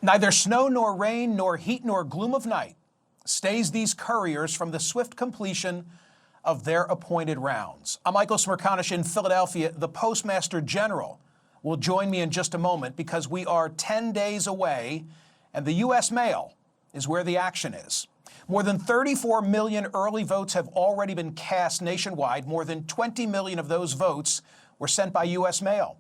Neither snow nor rain nor heat nor gloom of night stays these couriers from the swift completion of their appointed rounds. I'm Michael Smerconish in Philadelphia. The Postmaster General will join me in just a moment because we are 10 days away and the U.S. mail is where the action is. More than 34 million early votes have already been cast nationwide. More than 20 million of those votes were sent by U.S. mail.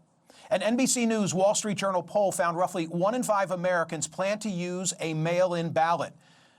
An NBC News Wall Street Journal poll found roughly 1 in 5 Americans plan to use a mail-in ballot.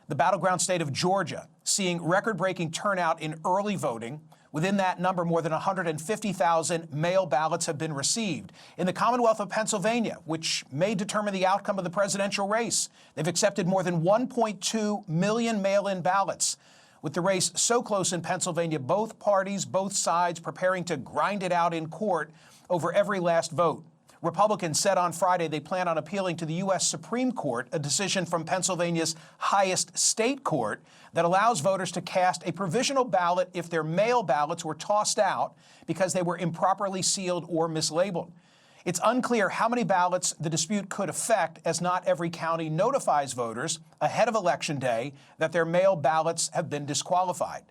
The battleground state of Georgia seeing record-breaking turnout in early voting. Within that number, more than 150,000 mail ballots have been received. In the Commonwealth of Pennsylvania, which may determine the outcome of the presidential race, they've accepted more than 1.2 million mail-in ballots. With the race so close in Pennsylvania, both parties, both sides preparing to grind it out in court over every last vote. Republicans said on Friday they plan on appealing to the U.S. Supreme Court, a decision from Pennsylvania's highest state court that allows voters to cast a provisional ballot if their mail ballots were tossed out because they were improperly sealed or mislabeled. It's unclear how many ballots the dispute could affect, as not every county notifies voters ahead of Election Day that their mail ballots have been disqualified.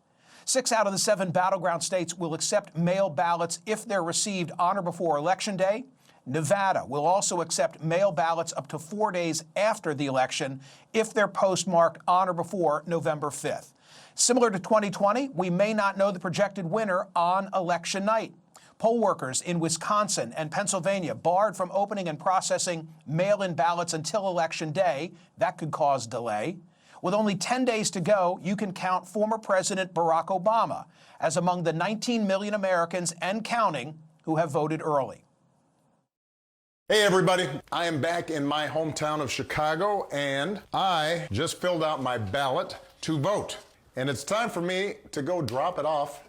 6 out of the 7 battleground states will accept mail ballots if they're received on or before Election Day. Nevada will also accept mail ballots up to 4 days after the election if they're postmarked on or before November 5th. Similar to 2020, we may not know the projected winner on election night. Poll workers in Wisconsin and Pennsylvania barred from opening and processing mail-in ballots until Election Day. That could cause delay. With only 10 days to go, you can count former President Barack Obama as among the 19 million Americans and counting who have voted early. Hey everybody, I am back in my hometown of Chicago and I just filled out my ballot to vote. And it's time for me to go drop it off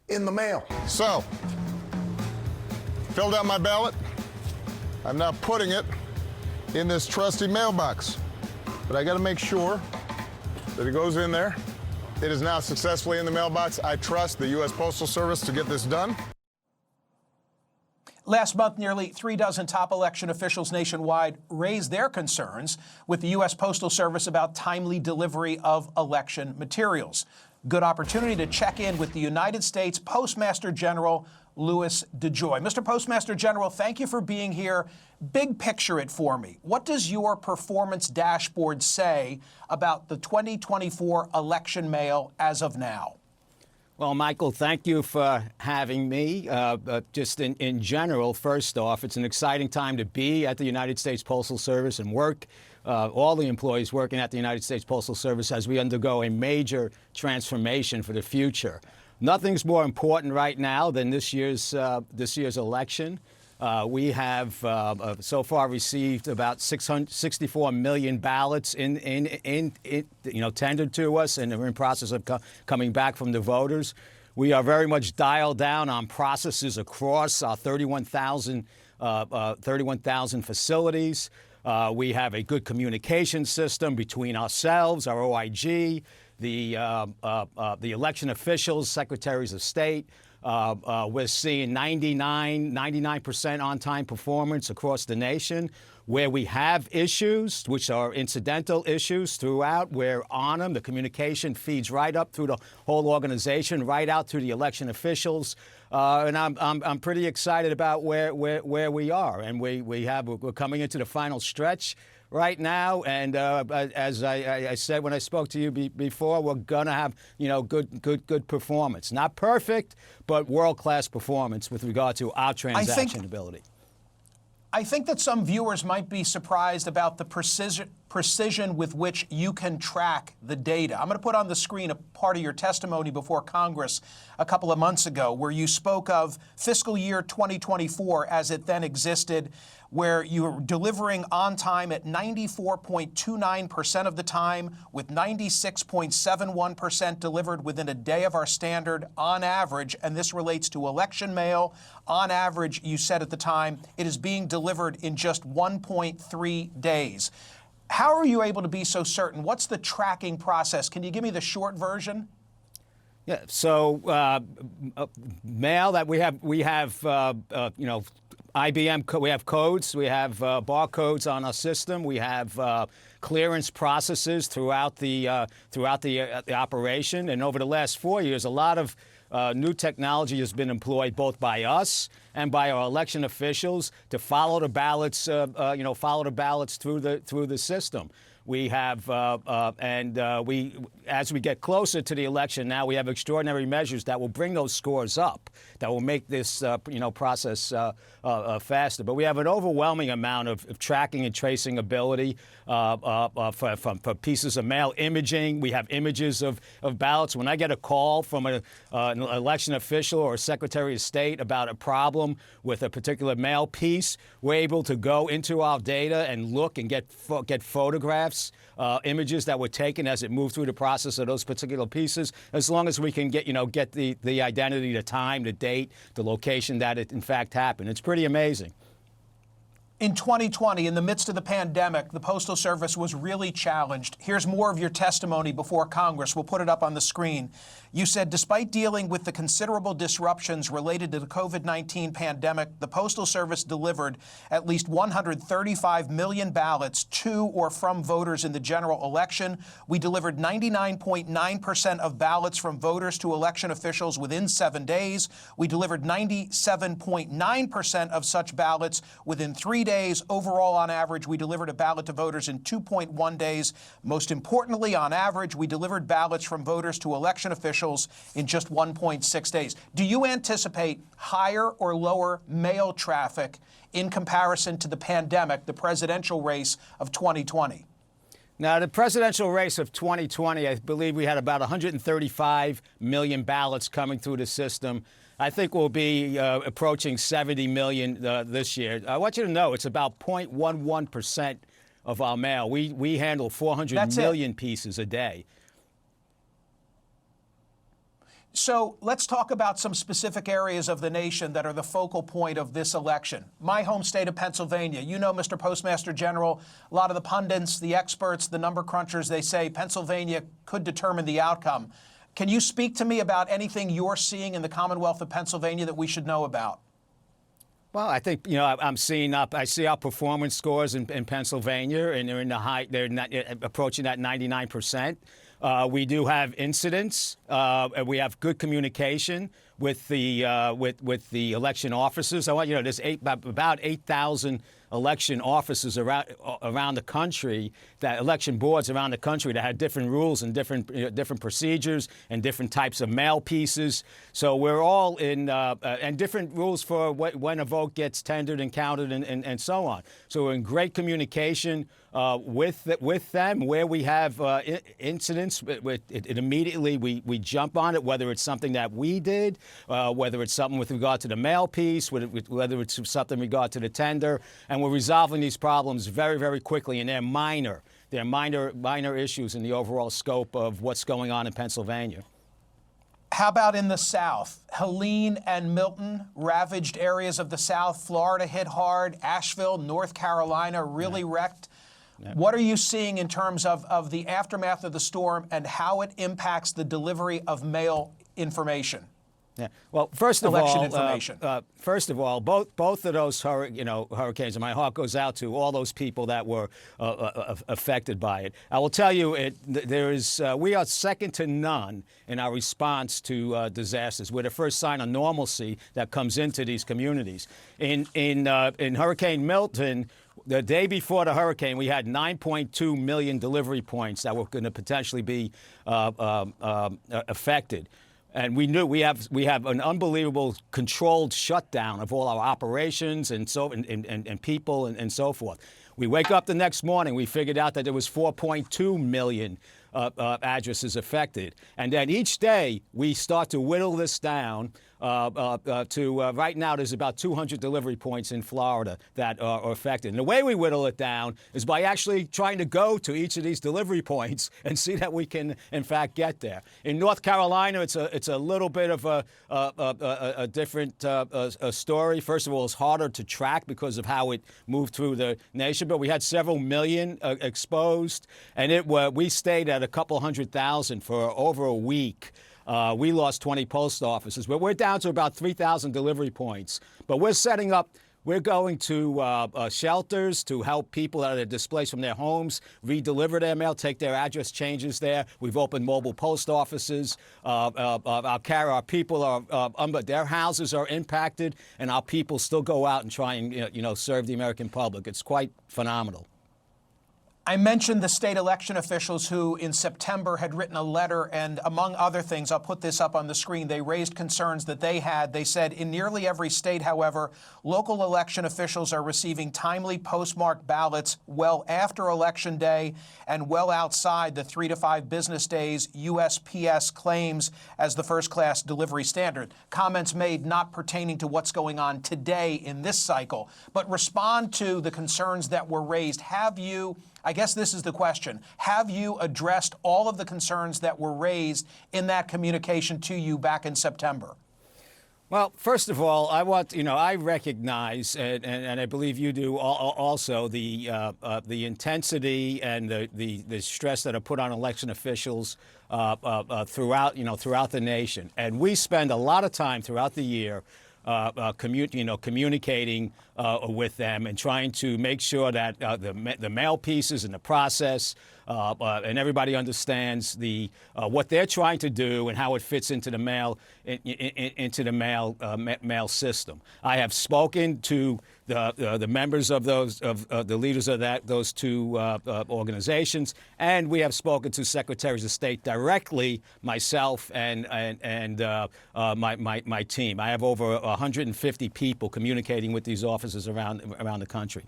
in the mail. So, filled out my ballot. I'm now putting it in this trusty mailbox. But I gotta make sure that it goes in there. It is now successfully in the mailbox. I trust the U.S. Postal Service to get this done. Last month, nearly 3 dozen top election officials nationwide raised their concerns with the U.S. Postal Service about timely delivery of election materials. Good opportunity to check in with the United States Postmaster General, DeJoy. Mr. Postmaster General, thank you for being here. Big picture it for me. What does your performance dashboard say about the 2024 election mail as of now? Well, Michael, thank you for having me. Just in general, first off, it's an exciting time to be at the United States Postal Service and work, all the employees working at the United States Postal Service as we undergo a major transformation for the future. Nothing's more important right now than this year's election. We have so far received about 664 million ballots tendered to us, and we're in process of coming back from the voters. We are very much dialed down on processes across our 31,000 facilities. We have a good communication system between ourselves, our OIG, the election officials, secretaries of state. We're seeing 99% on-time performance across the nation. Where we have issues, which are incidental issues throughout, we're on them. The communication feeds right up through the whole organization, right out to the election officials. And I'm pretty excited about where we are. And we're coming into the final stretch right now, and as I said when I spoke to you before, we're gonna have good performance. Not perfect, but world-class performance with regard to our transaction ability. I think that some viewers might be surprised about the precision with which you can track the data. I'm going to put on the screen a part of your testimony before Congress a couple of months ago, where you spoke of fiscal year 2024 as it then existed, where you were delivering on time at 94.29% of the time, with 96.71% delivered within a day of our standard on average. And this relates to election mail. On average, you said at the time, it is being delivered in just 1.3 days. How are you able to be so certain? What's the tracking process? Can you give me the short version? Yeah. So mail that we have we have codes, we have barcodes on our system, we have clearance processes throughout the operation, and over the last 4 years, a lot of new technology has been employed both by us and by our election officials to follow the ballots, follow the ballots through the system. We have, as we get closer to the election now, we have extraordinary measures that will bring those scores up, that will make this, process faster. But we have an overwhelming amount of tracking and tracing ability for pieces of mail, imaging. We have images of ballots. When I get a call from an election official or a Secretary of State about a problem with a particular mail piece, we're able to go into our data and look and get photographs. Images that were taken as it moved through the process of those particular pieces, as long as we can get the identity, the time, the date, the location that it in fact happened. It's pretty amazing. In 2020, in the midst of the pandemic, the Postal Service was really challenged. Here's more of your testimony before Congress. We'll put it up on the screen. You said, despite dealing with the considerable disruptions related to the COVID-19 pandemic, the Postal Service delivered at least 135 million ballots to or from voters in the general election. We delivered 99.9% of ballots from voters to election officials within 7 days. We delivered 97.9% of such ballots within 3 days. Overall, on average, we delivered a ballot to voters in 2.1 days. Most importantly, on average, we delivered ballots from voters to election officials in just 1.6 days. Do you anticipate higher or lower mail traffic in comparison to the pandemic, the presidential race of 2020? Now, the presidential race of 2020, I believe we had about 135 million ballots coming through the system. I think we'll be approaching 70 million this year. I want you to know it's about 0.11% of our mail. We handle 400 million pieces a day. So let's talk about some specific areas of the nation that are the focal point of this election. My home state of Pennsylvania. You know, Mr. Postmaster General, a lot of the pundits, the experts, the number crunchers, they say Pennsylvania could determine the outcome. Can you speak to me about anything you're seeing in the Commonwealth of Pennsylvania that we should know about? Well, I think, I see our performance scores in Pennsylvania, and they're in the high, they're not, approaching that 99%. We do have incidents. We have good communication with the election officers. I want you to know there's about 8,000 election officers around the country, that election boards around the country that had different rules and different procedures and different types of mail pieces. So we're all in and different rules for when a vote gets tendered and counted and so on. So we're in great communication with them. Where we have incidents, it immediately we jump on it, whether it's something that we did, whether it's something with regard to the mail piece, whether it's something with regard to the tender, and we're resolving these problems very, very quickly, and they're minor. They're minor issues in the overall scope of what's going on in Pennsylvania. How about in the South? Helene and Milton, ravaged areas of the South. Florida hit hard. Asheville, North Carolina, really wrecked. Yeah. What are you seeing in terms of the aftermath of the storm and how it impacts the delivery of mail information? Yeah. Well, first of all, both of those hurricanes, and my heart goes out to all those people that were affected by it. I will tell you, we are second to none in our response to disasters. We're the first sign of normalcy that comes into these communities. In Hurricane Milton, the day before the hurricane, we had 9.2 million delivery points that were going to potentially be affected. And we knew we have an unbelievable controlled shutdown of all our operations and people and so forth. We wake up the next morning, we figured out that there was 4.2 million addresses affected. And then each day we start to whittle this down to right now there's about 200 delivery points in Florida that are affected. And the way we whittle it down is by actually trying to go to each of these delivery points and see that we can, in fact, get there. In North Carolina, it's a little bit of a different story. First of all, it's harder to track because of how it moved through the nation, but we had several million exposed, and we stayed at a couple 100,000 for over a week. We lost 20 post offices, but we're down to about 3,000 delivery points. But we're setting up We're going to shelters to help people that are displaced from their homes redeliver their mail, take their address changes there. We've opened mobile post offices. Our people are, their houses are impacted, and our people still go out and try and serve the American public. It's quite phenomenal. I mentioned the state election officials who in September had written a letter, and among other things, I'll put this up on the screen, they raised concerns that they had. They said in nearly every state, however, local election officials are receiving timely postmarked ballots well after Election Day and well outside the 3 to 5 business days USPS claims as the first-class delivery standard. Comments made not pertaining to what's going on today in this cycle, but respond to the concerns that were raised. Have you, I guess this is the question, have you addressed all of the concerns that were raised in that communication to you back in September? Well, first of all, I recognize, and I believe you do also, the intensity and the stress that are put on election officials throughout the nation. And we spend a lot of time throughout the year communicating with them and trying to make sure that the mail pieces and the process and everybody understands what they're trying to do and how it fits into the mail mail system. I have spoken to the members of the leaders of those two organizations, and we have spoken to secretaries of state directly, myself and my team. I have over 150 people communicating with these offices around the country.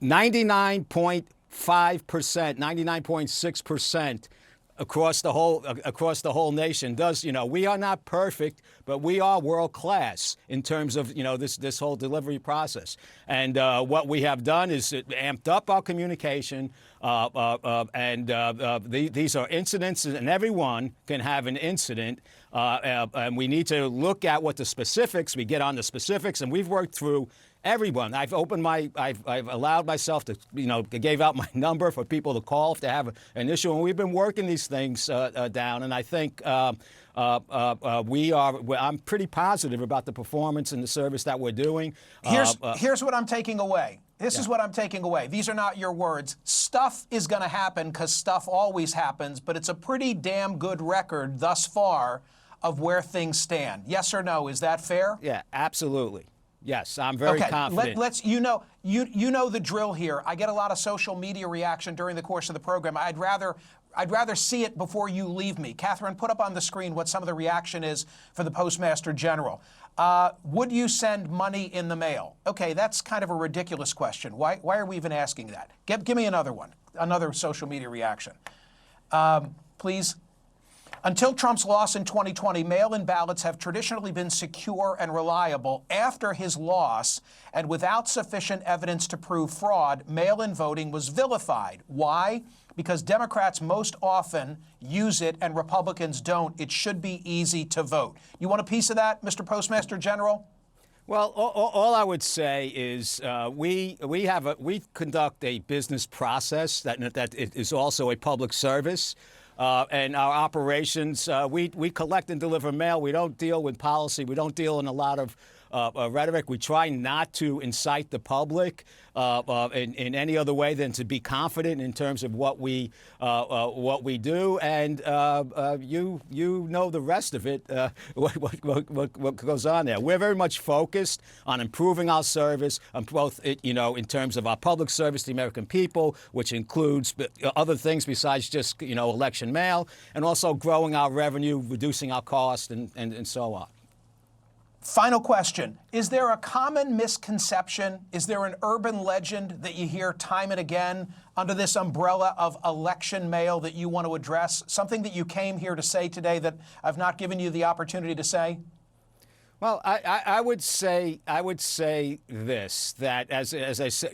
99.5%, 99.6% across the whole nation does. We are not perfect, but we are world class in terms of this whole delivery process. And what we have done is amped up our communication. These are incidents, and everyone can have an incident. And we need to look at what the specifics. We get on the specifics, and we've worked through everyone. I've allowed myself to, gave out my number for people to call if they have an issue, and we've been working these things down. And I think I'm pretty positive about the performance and the service that we're doing. Here's what I'm taking away. This is what I'm taking away. These are not your words. Stuff is going to happen because stuff always happens, but it's a pretty damn good record thus far of where things stand. Yes or no? Is that fair? Yeah, absolutely. Yes, I'm very confident. Let's you know the drill here. I get a lot of social media reaction during the course of the program. I'd rather see it before you leave me. Catherine, put up on the screen what some of the reaction is for the Postmaster General. Would you send money in the mail? Okay, that's kind of a ridiculous question. Why are we even asking that? Give me another one, another social media reaction. Please. Until Trump's loss in 2020, mail-in ballots have traditionally been secure and reliable. After his loss, and without sufficient evidence to prove fraud, mail-in voting was vilified. Why? Because Democrats most often use it and Republicans don't. It should be easy to vote. You want a piece of that, Mr. Postmaster General? Well, all I would say is we conduct a business process that is also a public service. And our operations, we collect and deliver mail. We don't deal with policy. We don't deal in a lot of rhetoric. We try not to incite the public in any other way than to be confident in terms of what we do. And you know the rest of it, what goes on there. We're very much focused on improving our service, both in terms of our public service to the American people, which includes other things besides just election mail, and also growing our revenue, reducing our cost, and so on. Final question. Is there a common misconception? Is there an urban legend that you hear time and again under this umbrella of election mail that you want to address? Something that you came here to say today that I've not given you the opportunity to say? Well, I would say this, that as I said,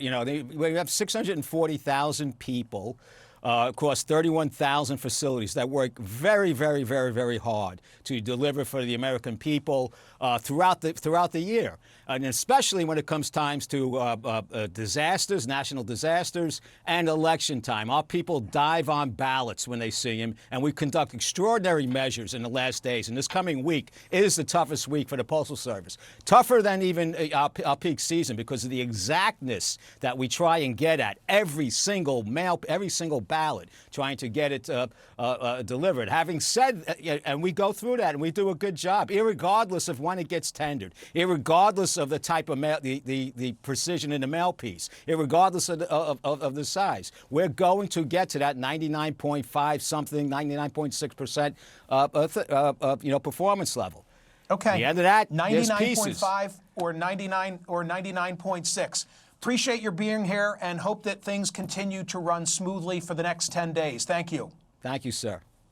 we have 640,000 people across 31,000 facilities that work very, very, very, very hard to deliver for the American people throughout the year, and especially when it comes times to disasters, national disasters, and election time. Our people dive on ballots when they see them, and we conduct extraordinary measures in the last days. And this coming week is the toughest week for the Postal Service, tougher than even our peak season, because of the exactness that we try and get at every single ballot, trying to get it delivered. Having said, and we go through that, and we do a good job, irregardless of when it gets tendered, irregardless of the type of mail, the precision in the mail piece, irregardless of the size. We're going to get to that 99.5 something, 99.6% performance level. Okay. At the end of that, there's pieces. 99.5 or 99 or 99.6. Appreciate your being here and hope that things continue to run smoothly for the next 10 days. Thank you. Thank you, sir.